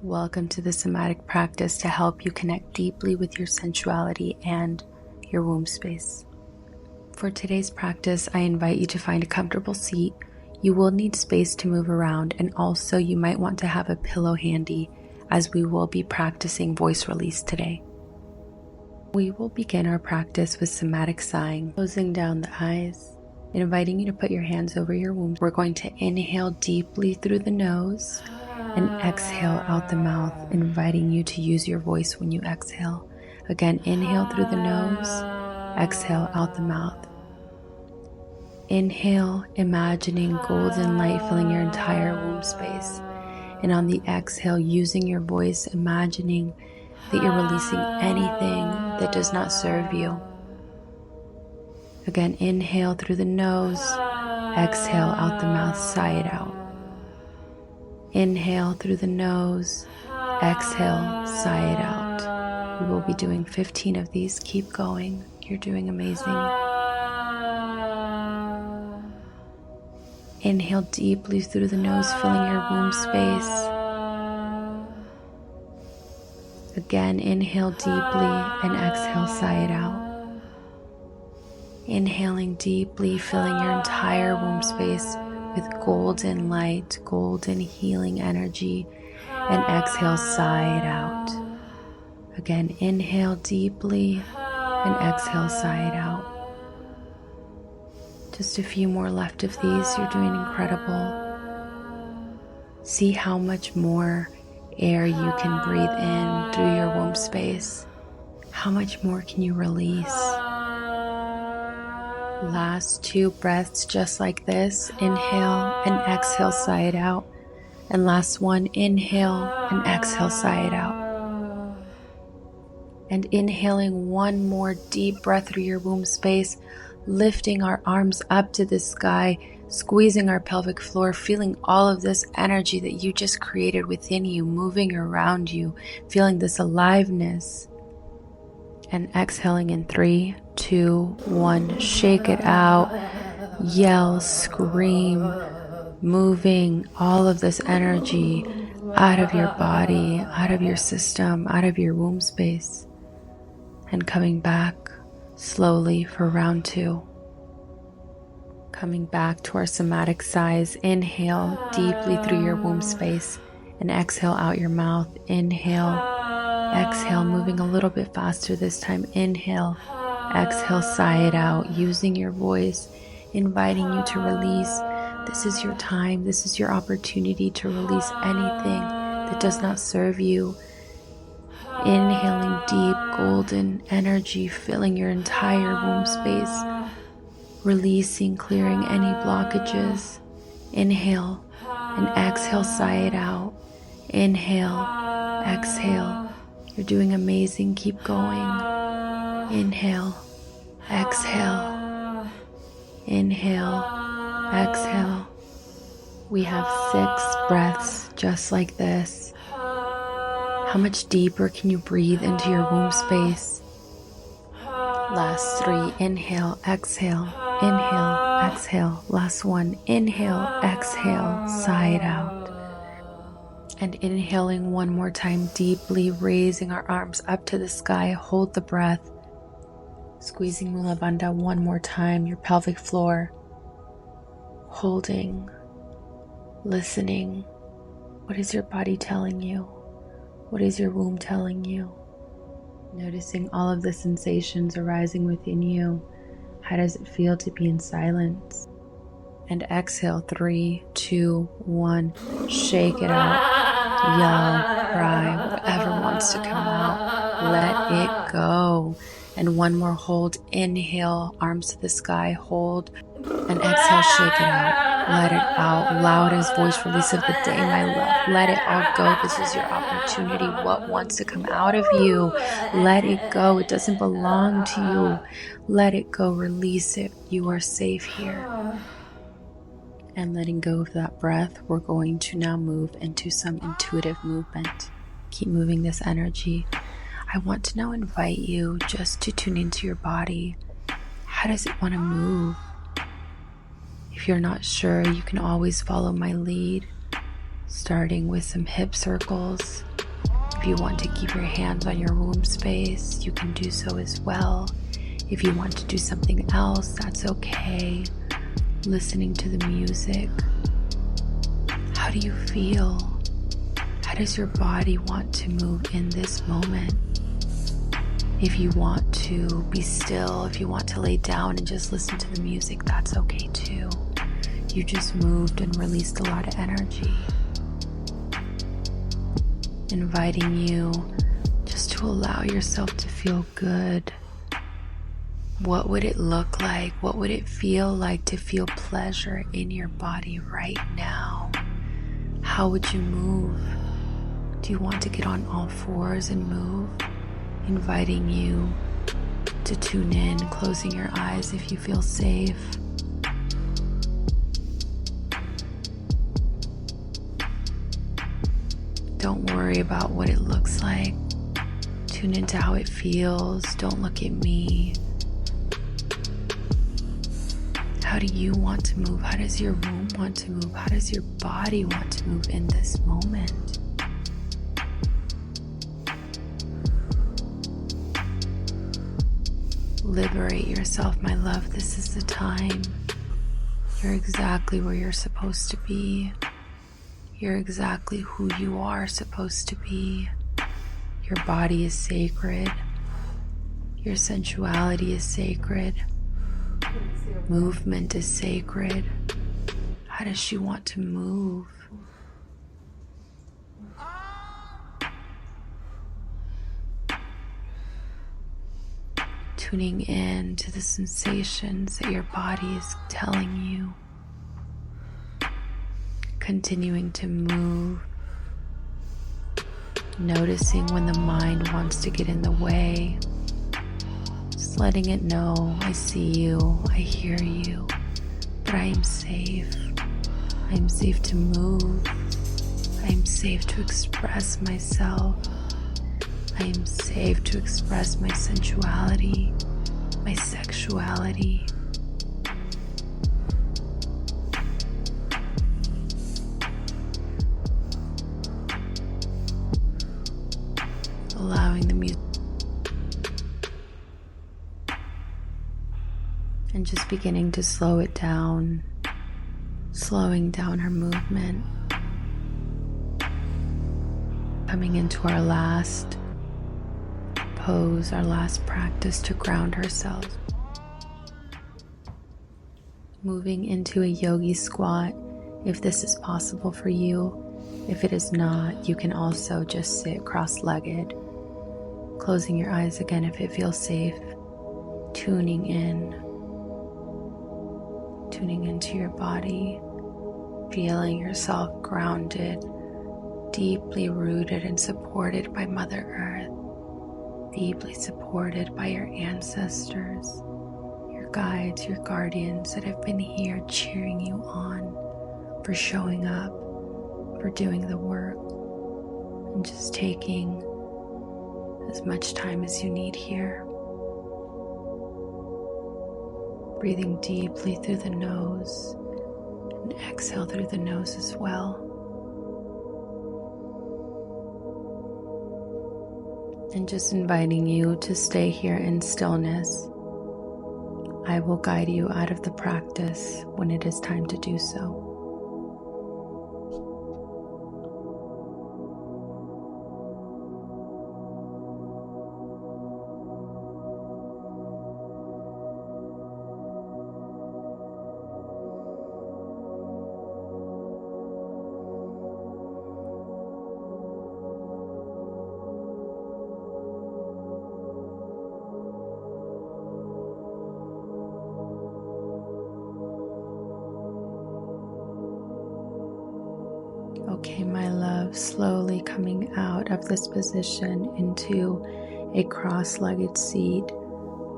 Welcome to the somatic practice to help you connect deeply with your sensuality and your womb space. For today's practice, I invite you to find a comfortable seat. You will need space to move around, and also you might want to have a pillow handy as we will be practicing voice release today. We will begin our practice with somatic sighing, closing down the eyes, and inviting you to put your hands over your womb. We're going to inhale deeply through the nose and exhale out the mouth, inviting you to use your voice when you exhale. Again, inhale through the nose, exhale out the mouth. Inhale, imagining golden light filling your entire womb space. And on the exhale, using your voice, imagining that you're releasing anything that does not serve you. Again, inhale through the nose, exhale out the mouth, sigh it out. Inhale through the nose, exhale, sigh it out. We will be doing 15 of these. Keep going. You're doing amazing. Inhale deeply through the nose, filling your womb space. Again, inhale deeply and exhale, sigh it out. Inhaling deeply, filling your entire womb space with golden light, golden healing energy, and exhale, sigh it out. Again, inhale deeply and exhale, sigh it out. Just a few more left of these. You're doing incredible. See how much more air you can breathe in through your womb space. How much more can you release? Last 2 breaths just like this. Inhale and exhale, sigh it out. And last one, inhale and exhale, sigh it out. And inhaling one more deep breath through your womb space, lifting our arms up to the sky, squeezing our pelvic floor, feeling all of this energy that you just created within you, moving around you, feeling this aliveness. And exhaling in 3, 2, 1, shake it out, yell, scream, moving all of this energy out of your body, out of your system, out of your womb space, and coming back slowly for round 2. Coming back to our somatic sighs. Inhale deeply through your womb space and exhale out your mouth. Inhale. Exhale, moving a little bit faster this time. Inhale, exhale, sigh it out, using your voice, inviting you to release. This is your time. This is your opportunity to release anything that does not serve you. Inhaling deep golden energy, filling your entire womb space, releasing, clearing any blockages. Inhale and exhale, sigh it out. Inhale, exhale. You're doing amazing. Keep going. Inhale, exhale, inhale, exhale. We have 6 breaths just like this. How much deeper can you breathe into your womb space? Last 3. Inhale, exhale, inhale, exhale. Last 1. Inhale, exhale, sigh it out. And inhaling one more time deeply, raising our arms up to the sky. Hold the breath. Squeezing Mula Bandha one more time, your pelvic floor. Holding, listening. What is your body telling you? What is your womb telling you? Noticing all of the sensations arising within you. How does it feel to be in silence? And exhale, 3, 2, 1. Shake it out. Yell, cry, whatever wants to come out. Let it go. And one more hold. Inhale, arms to the sky. Hold. And exhale, shake it out. Let it out. Loudest voice release of the day, my love. Let it all go. This is your opportunity. What wants to come out of you? Let it go. It doesn't belong to you. Let it go. Release it. You are safe here. And letting go of that breath, we're going to now move into some intuitive movement. Keep moving this energy. I want to now invite you just to tune into your body. How does it want to move? If you're not sure, you can always follow my lead, starting with some hip circles, If you want to keep your hands on your womb space, you can do so as well. If you want to do something else, that's okay. Listening to the music. How do you feel? How does your body want to move in this moment? If you want to be still, if you want to lay down and just listen to the music, that's okay too. You just moved and released a lot of energy. Inviting you just to allow yourself to feel good. What would it look like? What would it feel like to feel pleasure in your body right now? How would you move? Do you want to get on all fours and move? Inviting you to tune in, closing your eyes if you feel safe. Don't worry about what it looks like. Tune into how it feels. Don't look at me. How do you want to move? How does your womb want to move? How does your body want to move in this moment? Liberate yourself, my love. This is the time. You're exactly where you're supposed to be. You're exactly who you are supposed to be. Your body is sacred. Your sensuality is sacred. Movement is sacred. How does she want to move? Tuning in to the sensations that your body is telling you. Continuing to move. Noticing when the mind wants to get in the way. Just letting it know, I see you, I hear you, but I am safe. I am safe to move. I am safe to express myself. I am safe to express my sensuality, my sexuality. Allowing the music and just beginning to slow it down, slowing down her movement. Coming into our last pose, our last practice to ground ourselves. Moving into a yogi squat if this is possible for you. If it is not, you can also just sit cross-legged, closing your eyes again if it feels safe, tuning into your body, feeling yourself grounded, deeply rooted and supported by Mother Earth, deeply supported by your ancestors, your guides, your guardians that have been here cheering you on for showing up, for doing the work, and just taking as much time as you need here. Breathing deeply through the nose and exhale through the nose as well. And just inviting you to stay here in stillness. I will guide you out of the practice when it is time to do so. Okay, my love, slowly coming out of this position into a cross-legged seat.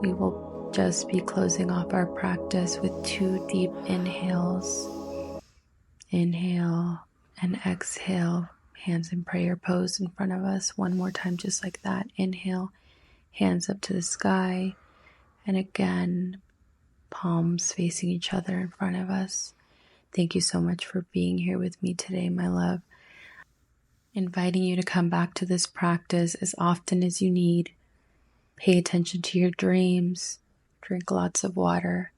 We will just be closing off our practice with 2 deep inhales. Inhale and exhale, hands in prayer pose in front of us. One more time, just like that. Inhale, hands up to the sky. And again, palms facing each other in front of us. Thank you so much for being here with me today, my love. Inviting you to come back to this practice as often as you need. Pay attention to your dreams, drink lots of water,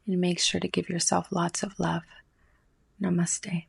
and make sure to give yourself lots of love. Namaste.